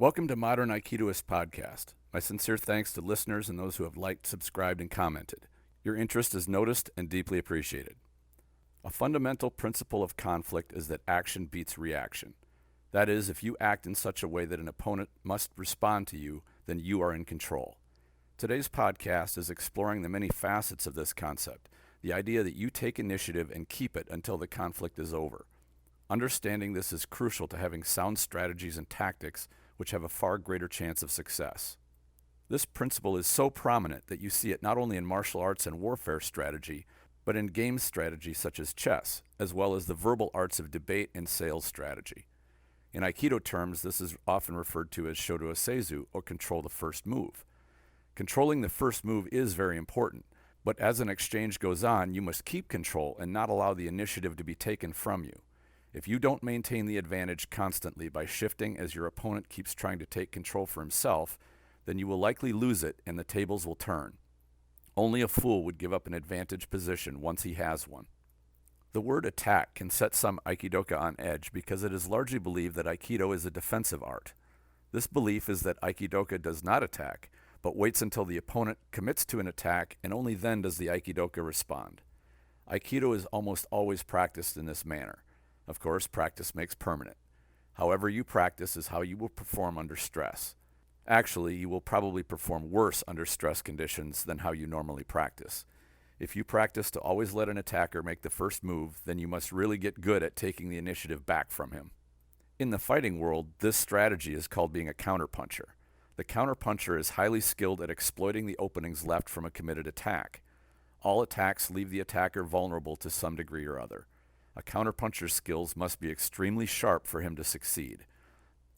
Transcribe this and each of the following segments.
Welcome to Modern Aikidoist Podcast. My sincere thanks to listeners and those who have liked, subscribed, and commented. Your interest is noticed and deeply appreciated. A fundamental principle of conflict is that action beats reaction. That is, if you act in such a way that an opponent must respond to you, then you are in control. Today's podcast is exploring the many facets of this concept, the idea that you take initiative and keep it until the conflict is over. Understanding this is crucial to having sound strategies and tactics which have a far greater chance of success. This principle is so prominent that you see it not only in martial arts and warfare strategy, but in game strategy such as chess, as well as the verbal arts of debate and sales strategy. In Aikido terms, this is often referred to as Shodo Seizu, or control the first move. Controlling the first move is very important, but as an exchange goes on, you must keep control and not allow the initiative to be taken from you. If you don't maintain the advantage constantly by shifting as your opponent keeps trying to take control for himself, then you will likely lose it and the tables will turn. Only a fool would give up an advantage position once he has one. The word attack can set some Aikidoka on edge because it is largely believed that Aikido is a defensive art. This belief is that Aikidoka does not attack, but waits until the opponent commits to an attack, and only then does the Aikidoka respond. Aikido is almost always practiced in this manner. Of course, practice makes permanent. However you practice is how you will perform under stress. Actually, you will probably perform worse under stress conditions than how you normally practice. If you practice to always let an attacker make the first move, then you must really get good at taking the initiative back from him. In the fighting world, this strategy is called being a counterpuncher. The counterpuncher is highly skilled at exploiting the openings left from a committed attack. All attacks leave the attacker vulnerable to some degree or other. A counterpuncher's skills must be extremely sharp for him to succeed.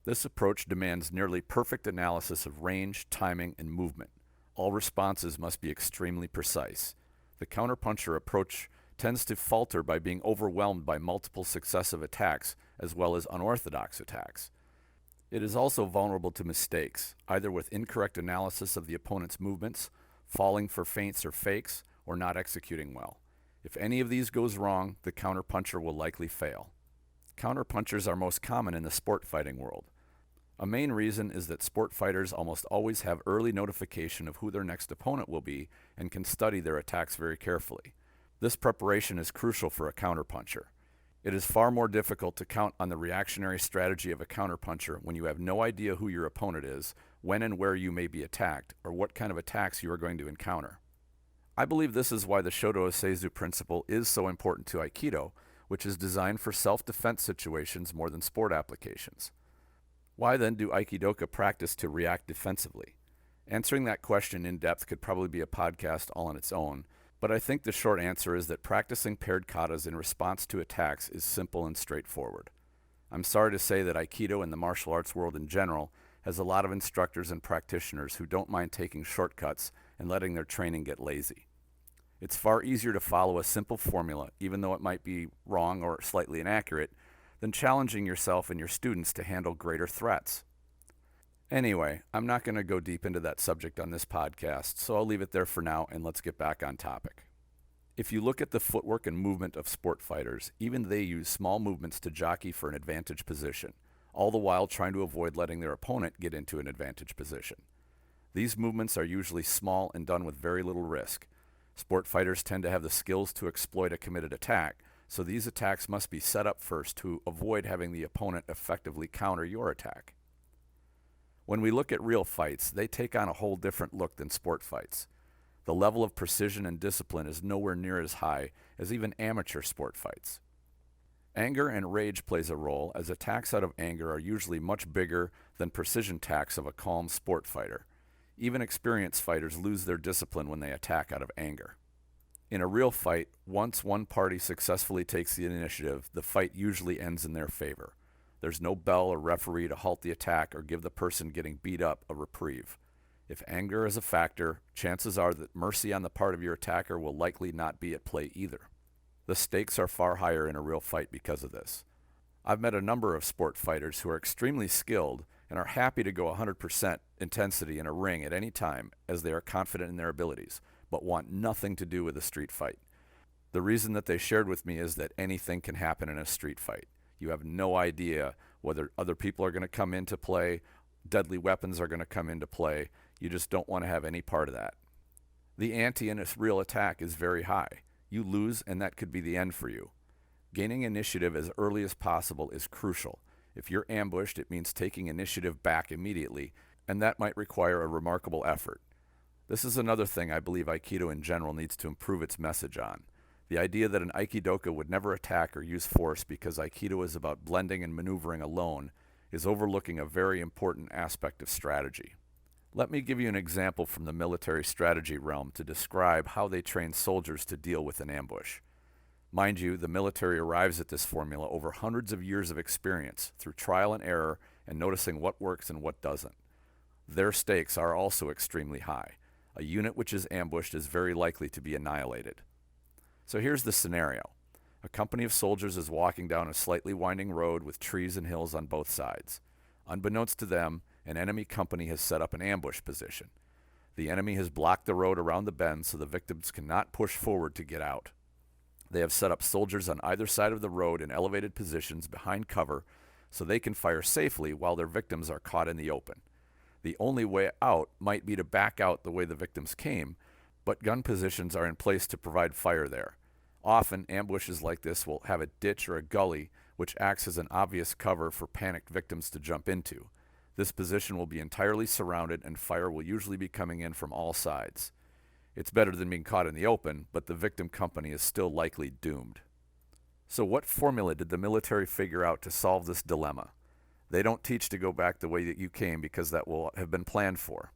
This approach demands nearly perfect analysis of range, timing, and movement. All responses must be extremely precise. The counterpuncher approach tends to falter by being overwhelmed by multiple successive attacks as well as unorthodox attacks. It is also vulnerable to mistakes, either with incorrect analysis of the opponent's movements, falling for feints or fakes, or not executing well. If any of these goes wrong, the counterpuncher will likely fail. Counterpunchers are most common in the sport fighting world. A main reason is that sport fighters almost always have early notification of who their next opponent will be and can study their attacks very carefully. This preparation is crucial for a counterpuncher. It is far more difficult to count on the reactionary strategy of a counterpuncher when you have no idea who your opponent is, when and where you may be attacked, or what kind of attacks you are going to encounter. I believe this is why the Shodo Seizu principle is so important to Aikido, which is designed for self-defense situations more than sport applications. Why then do Aikidoka practice to react defensively? Answering that question in depth could probably be a podcast all on its own, but I think the short answer is that practicing paired katas in response to attacks is simple and straightforward. I'm sorry to say that Aikido and the martial arts world in general has a lot of instructors and practitioners who don't mind taking shortcuts and letting their training get lazy. It's far easier to follow a simple formula, even though it might be wrong or slightly inaccurate, than challenging yourself and your students to handle greater threats. Anyway, I'm not going to go deep into that subject on this podcast, so I'll leave it there for now and let's get back on topic. If you look at the footwork and movement of sport fighters, even they use small movements to jockey for an advantage position, all the while trying to avoid letting their opponent get into an advantage position. These movements are usually small and done with very little risk. Sport fighters tend to have the skills to exploit a committed attack, so these attacks must be set up first to avoid having the opponent effectively counter your attack. When we look at real fights, they take on a whole different look than sport fights. The level of precision and discipline is nowhere near as high as even amateur sport fights. Anger and rage plays a role, as attacks out of anger are usually much bigger than precision attacks of a calm sport fighter. Even experienced fighters lose their discipline when they attack out of anger. In a real fight, once one party successfully takes the initiative, the fight usually ends in their favor. There's no bell or referee to halt the attack or give the person getting beat up a reprieve. If anger is a factor, chances are that mercy on the part of your attacker will likely not be at play either. The stakes are far higher in a real fight because of this. I've met a number of sport fighters who are extremely skilled and are happy to go 100% intensity in a ring at any time as they are confident in their abilities, but want nothing to do with a street fight. The reason that they shared with me is that anything can happen in a street fight. You have no idea whether other people are going to come into play, Deadly weapons are going to come into play. You just don't want to have any part of that. The ante in a real attack is very high. You lose, and that could be the end for you. Gaining initiative as early as possible is crucial. If you're ambushed, it means taking initiative back immediately, and that might require a remarkable effort. This is another thing I believe Aikido in general needs to improve its message on. The idea that an Aikidoka would never attack or use force because Aikido is about blending and maneuvering alone is overlooking a very important aspect of strategy. Let me give you an example from the military strategy realm to describe how they train soldiers to deal with an ambush. Mind you, the military arrives at this formula over hundreds of years of experience through trial and error and noticing what works and what doesn't. Their stakes are also extremely high. A unit which is ambushed is very likely to be annihilated. So here's the scenario. A company of soldiers is walking down a slightly winding road with trees and hills on both sides. Unbeknownst to them, an enemy company has set up an ambush position. The enemy has blocked the road around the bend so the victims cannot push forward to get out. They have set up soldiers on either side of the road in elevated positions behind cover so they can fire safely while their victims are caught in the open. The only way out might be to back out the way the victims came, but gun positions are in place to provide fire there. Often, ambushes like this will have a ditch or a gully which acts as an obvious cover for panicked victims to jump into. This position will be entirely surrounded and fire will usually be coming in from all sides. It's better than being caught in the open, but the victim company is still likely doomed. So what formula did the military figure out to solve this dilemma? They don't teach to go back the way that you came because that will have been planned for.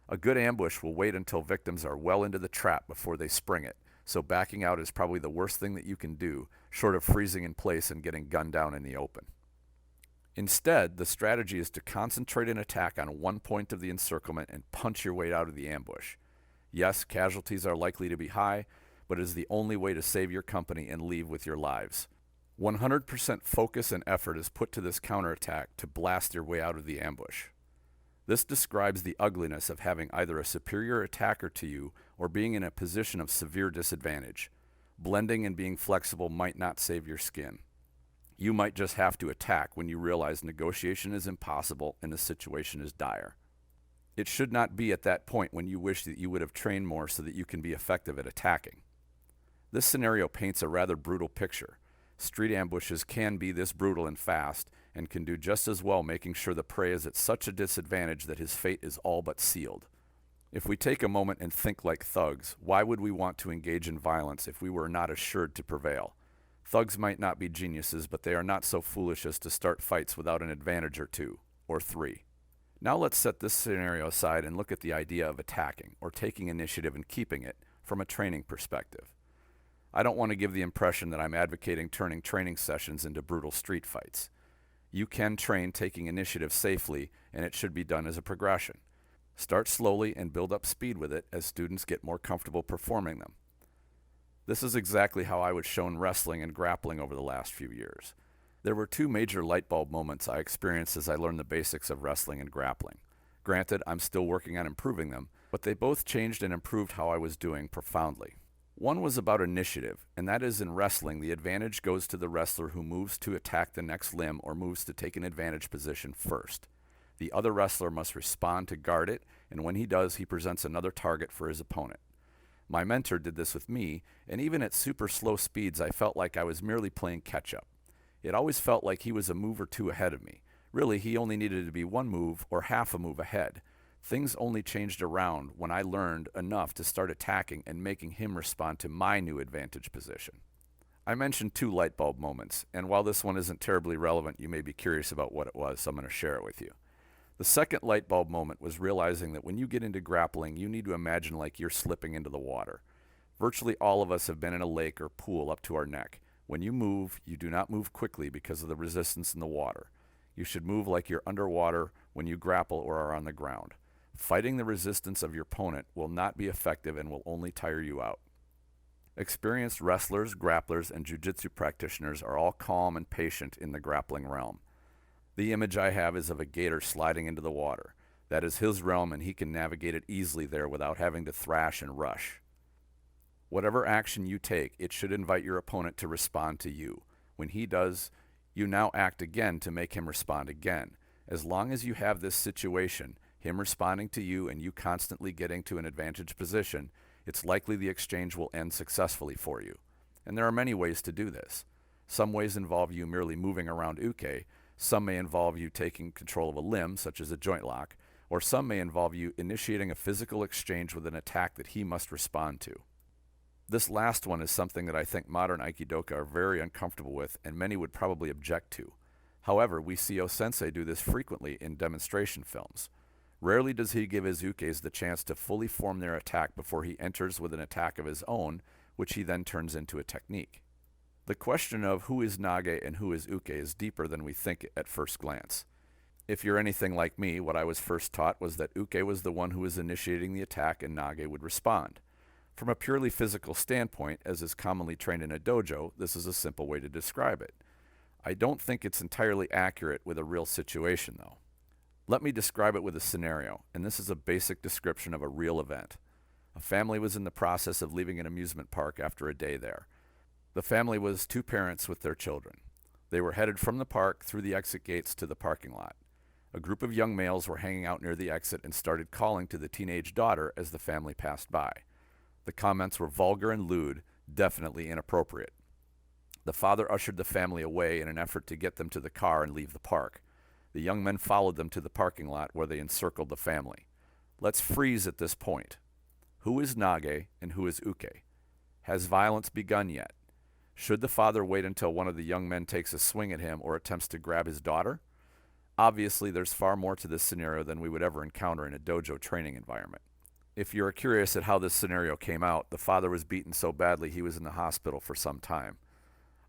A good ambush will wait until victims are well into the trap before they spring it, so backing out is probably the worst thing that you can do, short of freezing in place and getting gunned down in the open. Instead, the strategy is to concentrate an attack on one point of the encirclement and punch your way out of the ambush. Yes, casualties are likely to be high, but it is the only way to save your company and leave with your lives. 100% focus and effort is put to this counterattack to blast your way out of the ambush. This describes the ugliness of having either a superior attacker to you or being in a position of severe disadvantage. Blending and being flexible might not save your skin. You might just have to attack when you realize negotiation is impossible and the situation is dire. It should not be at that point when you wish that you would have trained more so that you can be effective at attacking. This scenario paints a rather brutal picture. Street ambushes can be this brutal and fast and can do just as well making sure the prey is at such a disadvantage that his fate is all but sealed. If we take a moment and think like thugs, why would we want to engage in violence if we were not assured to prevail? Thugs might not be geniuses, but they are not so foolish as to start fights without an advantage or two, or three. Now let's set this scenario aside and look at the idea of attacking, or taking initiative and keeping it, from a training perspective. I don't want to give the impression that I'm advocating turning training sessions into brutal street fights. You can train taking initiative safely, and it should be done as a progression. Start slowly and build up speed with it as students get more comfortable performing them. This is exactly how I was shown wrestling and grappling over the last few years. There were two major light bulb moments I experienced as I learned the basics of wrestling and grappling. Granted, I'm still working on improving them, but they both changed and improved how I was doing profoundly. One was about initiative, and that is in wrestling, the advantage goes to the wrestler who moves to attack the next limb or moves to take an advantage position first. The other wrestler must respond to guard it, and when he does, he presents another target for his opponent. My mentor did this with me, and even at super slow speeds, I felt like I was merely playing catch-up. It always felt like he was a move or two ahead of me. Really, he only needed to be one move or half a move ahead. Things only changed around when I learned enough to start attacking and making him respond to my new advantage position. I mentioned two light bulb moments, and while this one isn't terribly relevant, you may be curious about what it was, so I'm going to share it with you. The second light bulb moment was realizing that when you get into grappling, you need to imagine like you're slipping into the water. Virtually all of us have been in a lake or pool up to our neck. When you move, you do not move quickly because of the resistance in the water. You should move like you're underwater when you grapple or are on the ground. Fighting the resistance of your opponent will not be effective and will only tire you out. Experienced wrestlers, grapplers, and jiu-jitsu practitioners are all calm and patient in the grappling realm. The image I have is of a gator sliding into the water. That is his realm, and he can navigate it easily there without having to thrash and rush. Whatever action you take, it should invite your opponent to respond to you. When he does, you now act again to make him respond again. As long as you have this situation, him responding to you and you constantly getting to an advantage position, it's likely the exchange will end successfully for you. And there are many ways to do this. Some ways involve you merely moving around uke, some may involve you taking control of a limb, such as a joint lock, or some may involve you initiating a physical exchange with an attack that he must respond to. This last one is something that I think modern Aikidoka are very uncomfortable with and many would probably object to. However, we see O-sensei do this frequently in demonstration films. Rarely does he give his ukes the chance to fully form their attack before he enters with an attack of his own, which he then turns into a technique. The question of who is nage and who is uke is deeper than we think at first glance. If you're anything like me, what I was first taught was that uke was the one who was initiating the attack and nage would respond. From a purely physical standpoint, as is commonly trained in a dojo, this is a simple way to describe it. I don't think it's entirely accurate with a real situation, though. Let me describe it with a scenario, and this is a basic description of a real event. A family was in the process of leaving an amusement park after a day there. The family was two parents with their children. They were headed from the park through the exit gates to the parking lot. A group of young males were hanging out near the exit and started calling to the teenage daughter as the family passed by. The comments were vulgar and lewd, definitely inappropriate. The father ushered the family away in an effort to get them to the car and leave the park. The young men followed them to the parking lot where they encircled the family. Let's freeze at this point. Who is nage and who is uke? Has violence begun yet? Should the father wait until one of the young men takes a swing at him or attempts to grab his daughter? Obviously, there's far more to this scenario than we would ever encounter in a dojo training environment. If you're curious at how this scenario came out, the father was beaten so badly he was in the hospital for some time.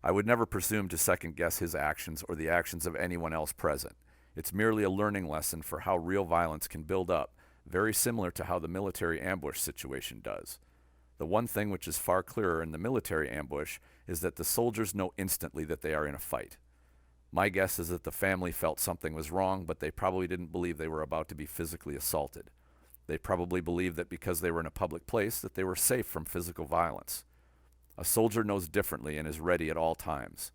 I would never presume to second-guess his actions or the actions of anyone else present. It's merely a learning lesson for how real violence can build up, very similar to how the military ambush situation does. The one thing which is far clearer in the military ambush is that the soldiers know instantly that they are in a fight. My guess is that the family felt something was wrong, but they probably didn't believe they were about to be physically assaulted. They probably believed that because they were in a public place that they were safe from physical violence. A soldier knows differently and is ready at all times.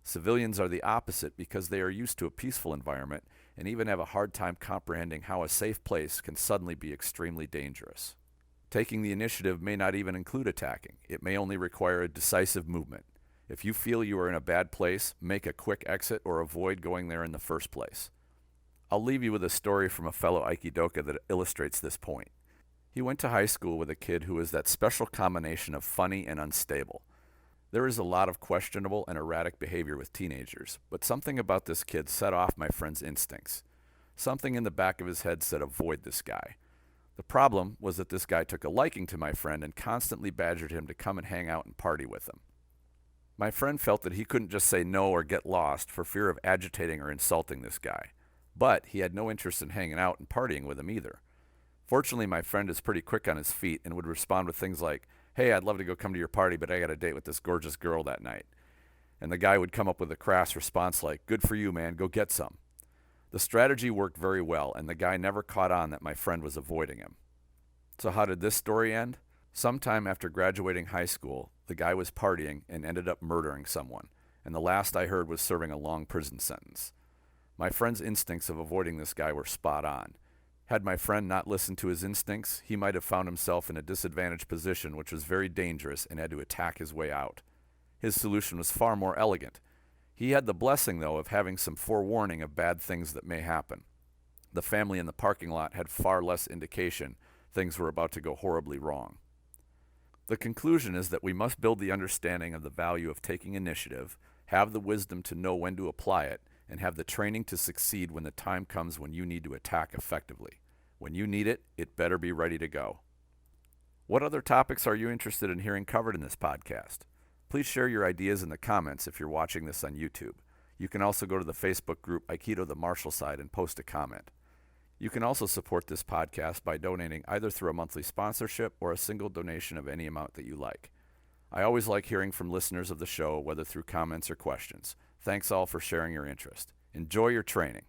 Civilians are the opposite because they are used to a peaceful environment and even have a hard time comprehending how a safe place can suddenly be extremely dangerous. Taking the initiative may not even include attacking. It may only require a decisive movement. If you feel you are in a bad place, make a quick exit or avoid going there in the first place. I'll leave you with a story from a fellow Aikidoka that illustrates this point. He went to high school with a kid who was that special combination of funny and unstable. There is a lot of questionable and erratic behavior with teenagers, but something about this kid set off my friend's instincts. Something in the back of his head said avoid this guy. The problem was that this guy took a liking to my friend and constantly badgered him to come and hang out and party with him. My friend felt that he couldn't just say no or get lost for fear of agitating or insulting this guy. But he had no interest in hanging out and partying with him either. Fortunately, my friend is pretty quick on his feet and would respond with things like, "Hey, I'd love to go come to your party, but I got a date with this gorgeous girl that night." And the guy would come up with a crass response like, "Good for you, man, go get some." The strategy worked very well, and the guy never caught on that my friend was avoiding him. So how did this story end? Sometime after graduating high school, the guy was partying and ended up murdering someone, and the last I heard was serving a long prison sentence. My friend's instincts of avoiding this guy were spot on. Had my friend not listened to his instincts, he might have found himself in a disadvantaged position which was very dangerous and had to attack his way out. His solution was far more elegant. He had the blessing, though, of having some forewarning of bad things that may happen. The family in the parking lot had far less indication things were about to go horribly wrong. The conclusion is that we must build the understanding of the value of taking initiative, have the wisdom to know when to apply it, and have the training to succeed when the time comes when you need to attack effectively. When you need it, it better be ready to go. What other topics are you interested in hearing covered in this podcast? Please share your ideas in the comments if you're watching this on YouTube. You can also go to the Facebook group Aikido the Martial Side and post a comment. You can also support this podcast by donating either through a monthly sponsorship or a single donation of any amount that you like. I always like hearing from listeners of the show, whether through comments or questions. Thanks all for sharing your interest. Enjoy your training.